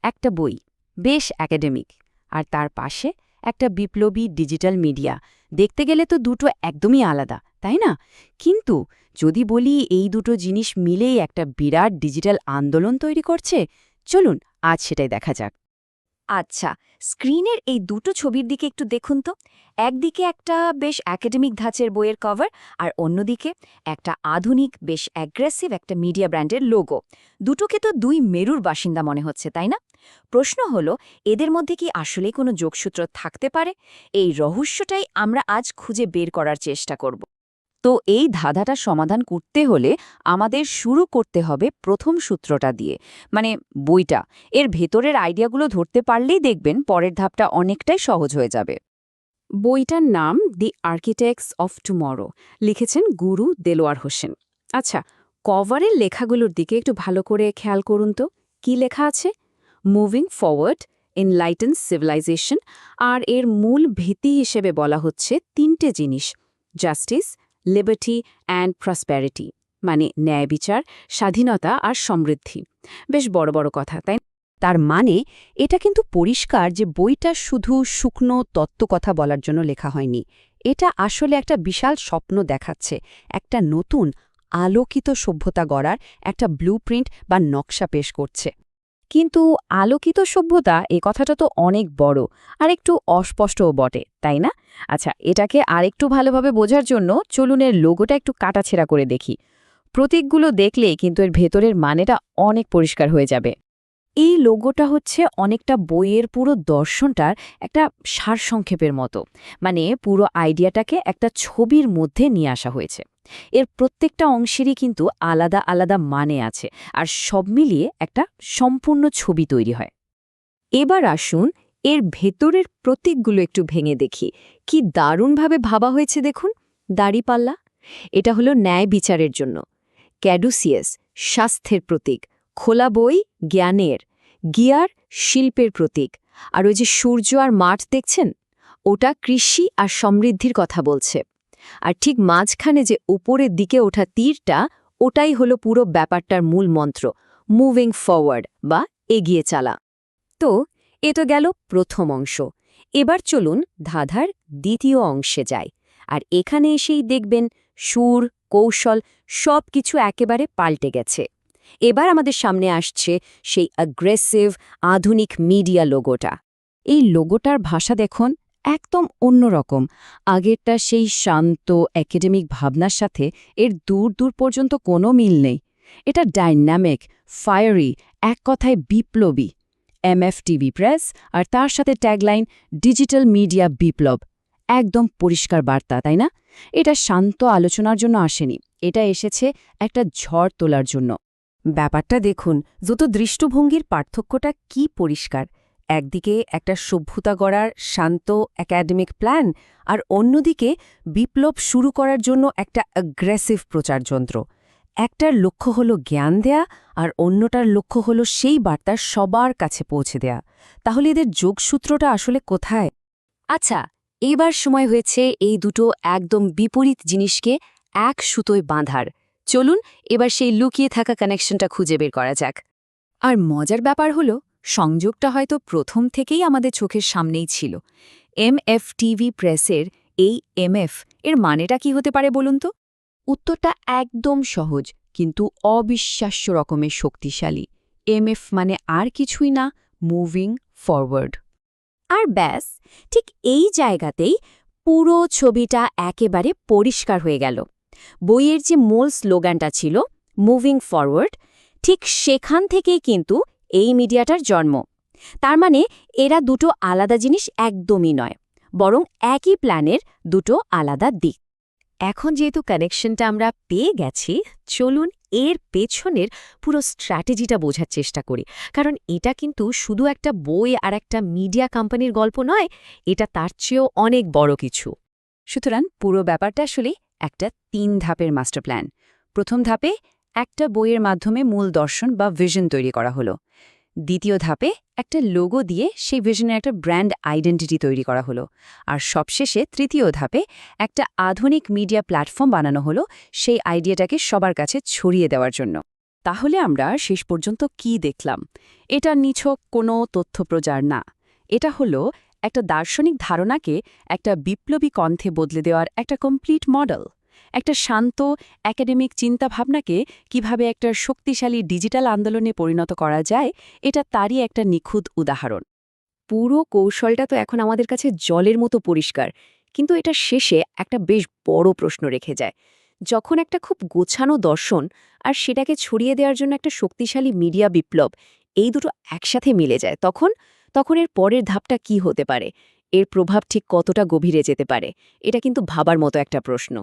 একটা বই, বেশ একাডেমিক, আর তার পাশে একটা বিপ্লবী ডিজিটাল মিডিয়া। দেখতে গেলে তো দুটো একদমই আলাদা, তাই না? কিন্তু যদি বলি এই দুটো জিনিস মিলেই একটা বিরাট ডিজিটাল আন্দোলন তৈরি করছে, চলুন আজ সেটাই দেখা যাক। আচ্ছা, স্ক্রিনের এই দুটো ছবির দিকে একটু দেখুন তো। একদিকে একটা বেশ একাডেমিক ধাঁচের বইয়ের কভার, আর অন্যদিকে একটা আধুনিক বেশ অ্যাগ্রেসিভ একটা মিডিয়া ব্র্যান্ডের লোগো। দুটোকে তো দুই মেরুর বাসিন্দা মনে হচ্ছে, তাই না? প্রশ্ন হলো, এদের মধ্যে কি আসলে কোনো যোগসূত্র থাকতে পারে? এই রহস্যটাই আমরা আজ খুঁজে বের করার চেষ্টা করব। তো এই ধাঁধাটা সমাধান করতে হলে আমাদের শুরু করতে হবে প্রথম সূত্রটা দিয়ে, মানে বইটা। এর ভেতরের আইডিয়াগুলো ধরতে পারলেই দেখবেন পরের ধাপটা অনেকটাই সহজ হয়ে যাবে। বইটার নাম দি আর্কিটেক্টস অফ টুমরো, লিখেছেন গুরু দেলোয়ার হোসেন। আচ্ছা, কভারের লেখাগুলোর দিকে একটু ভালো করে খেয়াল করুন তো কি লেখা আছে। Moving forward, enlighten civilisation. আর এর মূল ভিত্তি হিসেবে বলা হচ্ছে তিনটে জিনিস: জাস্টিস, লিবার্টি অ্যান্ড প্রসপ্যারিটি, মানে ন্যায় বিচার, স্বাধীনতা আর সমৃদ্ধি। বেশ বড় বড় কথা, তাই না? তার মানে এটা কিন্তু পরিষ্কার যে বইটা শুধু শুকনো তত্ত্বকথা বলার জন্য লেখা হয়নি। এটা আসলে একটা বিশাল স্বপ্ন দেখাচ্ছে, একটা নতুন আলোকিত সভ্যতা গড়ার একটা ব্লুপ্রিন্ট বা নকশা পেশ করছে। কিন্তু আলোকিত সভ্যতা এ কথাটা তো অনেক বড় আর একটু অস্পষ্টও বটে, তাই না? আচ্ছা, এটাকে আরেকটু ভালোভাবে বোঝার জন্য চলুন এর লোগোটা একটু কাটাছেঁড়া করে দেখি। প্রতীকগুলো দেখলেই কিন্তু এর ভেতরের মানেটা অনেক পরিষ্কার হয়ে যাবে। এই লোগোটা হচ্ছে অনেকটা বইয়ের পুরো দর্শনটার একটা সারসংক্ষেপের মতো, মানে পুরো আইডিয়াটাকে একটা ছবির মধ্যে নিয়ে আসা হয়েছে। এর প্রত্যেকটা অংশেরই কিন্তু আলাদা আলাদা মানে আছে, আর সব মিলিয়ে একটা সম্পূর্ণ ছবি তৈরি হয়। এবার আসুন এর ভেতরের প্রতীকগুলো একটু ভেঙে দেখি। কি দারুণভাবে ভাবা হয়েছে দেখুন। দাড়িপাল্লা, এটা হলো ন্যায় বিচারের জন্য। ক্যাডুসিয়াস, স্বাস্থ্যের প্রতীক। খোলা বই, জ্ঞানের। গিয়ার, শিল্পের প্রতীক। আর ওই যে সূর্য আর মাঠ দেখছেন, ওটা কৃষি আর সমৃদ্ধির কথা বলছে। আর ঠিক মাঝখানে যে উপরের দিকে ওঠা তীরটা, ওটাই হলো পুরো ব্যাপারটার মূল মন্ত্র, মুভিং ফরওয়ার্ড বা এগিয়ে চালা। তো এটা গেল প্রথম অংশ। এবার চলুন ধাঁধার দ্বিতীয় অংশে যাই। আর এখানে এসেই দেখবেন সুর, কৌশল সব কিছু একেবারে পাল্টে গেছে। এবার আমাদের সামনে আসছে সেই অ্যাগ্রেসিভ আধুনিক মিডিয়া লোগোটা। এই লোগোটার ভাষা দেখুন, একদম অন্যরকম। আগেরটা সেই শান্ত একাডেমিক ভাবনার সাথে এর দূর দূর পর্যন্ত কোনো মিল নেই। এটা ডাইনামিক, ফায়ারি, এক কথায় বিপ্লবী। এমএফটিভি প্রেস, আর তার সাথে ট্যাগলাইন ডিজিটাল মিডিয়া বিপ্লব। একদম পরিষ্কার বার্তা, তাই না? এটা শান্ত আলোচনার জন্য আসেনি, এটা এসেছে একটা ঝড় তোলার জন্য। ব্যাপারটা দেখুন, যত দৃষ্টিভঙ্গির পার্থক্যটা কি পরিষ্কার। একদিকে একটা সভ্যতা গড়ার শান্ত একাডেমিক প্ল্যান, আর অন্যদিকে বিপ্লব শুরু করার জন্য একটা অ্যাগ্রেসিভ প্রচারযন্ত্র। একটার লক্ষ্য হলো জ্ঞান দেয়া, আর অন্যটার লক্ষ্য হলো সেই বার্তা সবার কাছে পৌঁছে দেয়া। তাহলে এদের যোগসূত্রটা আসলে কোথায়? আচ্ছা, এবার সময় হয়েছে এই দুটো একদম বিপরীত জিনিসকে এক সুতোয় বাঁধার। চলুন এবার সেই লুকিয়ে থাকা কানেকশনটা খুঁজে বের করা যাক। আর মজার ব্যাপার হলো, সংযোগটা হয়তো প্রথম থেকেই আমাদের চোখের সামনেই ছিল। এমএফটিভি প্রেসের এই এমএফ এর মানেটা কি হতে পারে বলুন তো? উত্তরটা একদম সহজ, কিন্তু অবিশ্বাস্য রকমের শক্তিশালী। এমএফ মানে আর কিছুই না, মুভিং ফরওয়ার্ড। আর ব্যাস, ঠিক এই জায়গাতেই পুরো ছবিটা একেবারে পরিষ্কার হয়ে গেল। বইয়ের যে মূল স্লোগানটা ছিল মুভিং ফরওয়ার্ড, ঠিক সেখান থেকেই কিন্তু এই মিডিয়াটার জন্ম। তার মানে এরা দুটো আলাদা জিনিস একদমই নয়, বরং একই প্ল্যানের দুটো আলাদা দিক। এখন যেহেতু কানেকশনটা আমরা পেয়ে গেছি, চলুন এর পেছনের পুরো স্ট্র্যাটেজিটা বোঝার চেষ্টা করি। কারণ এটা কিন্তু শুধু একটা বই আর একটা মিডিয়া কোম্পানির গল্প নয়, এটা তার চেয়েও অনেক বড় কিছু। সুতরাং পুরো ব্যাপারটা আসলে একটা ৩ ধাপের মাস্টার প্ল্যান। প্রথম ধাপে একটা বইয়ের মাধ্যমে মূল দর্শন বা ভিশন তৈরি করা হলো। দ্বিতীয় ধাপে একটা লোগো দিয়ে সেই ভিশনের একটা ব্র্যান্ড আইডেন্টিটি তৈরি করা হলো। আর সবশেষে তৃতীয় ধাপে একটা আধুনিক মিডিয়া প্ল্যাটফর্ম বানানো হলো সেই আইডিয়াটাকে সবার কাছে ছড়িয়ে দেওয়ার জন্য। তাহলে আমরা শেষ পর্যন্ত কি দেখলাম? এটা নিছক কোনো তথ্যপ্রচার না। এটা হলো একটা দার্শনিক ধারণাকে একটা বিপ্লবী কণ্ঠে বদলে দেওয়ার একটা কমপ্লিট মডেল। একটা শান্ত একাডেমিক চিন্তাভাবনাকে কিভাবে একটা শক্তিশালী ডিজিটাল আন্দোলনে পরিণত করা যায়, এটা তারই একটা নিখুঁত উদাহরণ। পুরো কৌশলটা তো এখন আমাদের কাছে জলের মতো পরিষ্কার, কিন্তু এটা শেষে একটা বেশ বড় প্রশ্ন রেখে যায়। যখন একটা খুব গোছানো দর্শন আর সেটাকে ছড়িয়ে দেওয়ার জন্য একটা শক্তিশালী মিডিয়া বিপ্লব, এই দুটো একসাথে মিলে যায়, তখন এর পরের ধাপটা কি হতে পারে? এর প্রভাব ঠিক কতটা গভীরে যেতে পারে? এটা কিন্তু ভাবার মতো একটা প্রশ্ন।